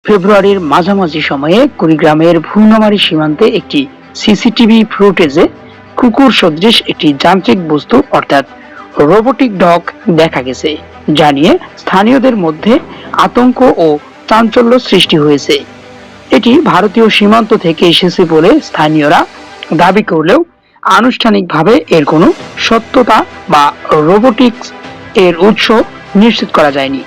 ফেব্রুয়ারির মাঝামাঝি সময়ে কুড়িগ্রামের ভুরুঙ্গামারী সীমান্তে একটি সিসিটিভি ফুটেজে কুকুর সদৃশ একটি যান্ত্রিক বস্তু অর্থাৎ রোবোটিক ডগ দেখা গেছে, যা নিয়ে স্থানীয়দের মধ্যে আতঙ্ক ও চাঞ্চল্য সৃষ্টি হয়েছে। এটি ভারতীয় সীমান্ত থেকে এসেছে বলে স্থানীয়রা দাবি করলেও আনুষ্ঠানিকভাবে এর কোনো সত্যতা বা রোবোটিক্স এর উৎস নিশ্চিত করা যায়নি।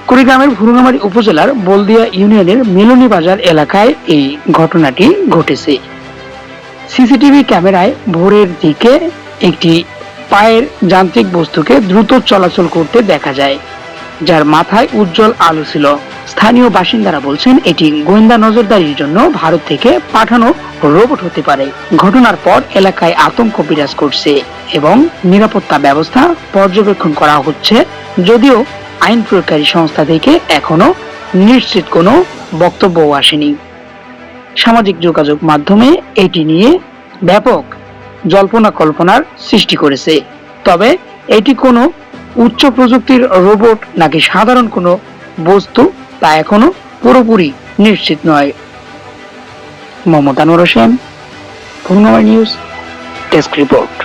কুড়িগ্রামের ভুরুঙ্গামারী উপজেলার বলদিয়া ইউনিয়নের মিলনী বাজার এলাকায় এই ঘটনাটি ঘটেছে। সিসিটিভি ক্যামেরায় ভোরের দিকে একটি পায়ের যান্ত্রিক বস্তুকে দ্রুত চলাচল করতে দেখা যায়, যার মাথায় উজ্জ্বল আলো ছিল। স্থানীয় বাসিন্দারা বলছেন এটি গোয়েন্দা নজরদারির জন্য ভারত থেকে পাঠানো রোবট হতে পারে। ঘটনার পর এলাকায় আতঙ্ক বিরাজ করছে এবং নিরাপত্তা ব্যবস্থা পর্যবেক্ষণ করা হচ্ছে, যদিও আইন প্রয়োগকারী সংস্থা থেকে এখনো নিশ্চিত কোনো বক্তব্য আসেনি। সামাজিক যোগাযোগ মাধ্যমে এটি নিয়ে ব্যাপক জল্পনা কল্পনার সৃষ্টি করেছে, তবে এটি কোনো উচ্চ প্রযুক্তির রোবট নাকি সাধারণ কোনো বস্তু তা এখনো পুরোপুরি নিশ্চিত নয়। Mohammad Anwar Hossain, Bhurungamari news desk report.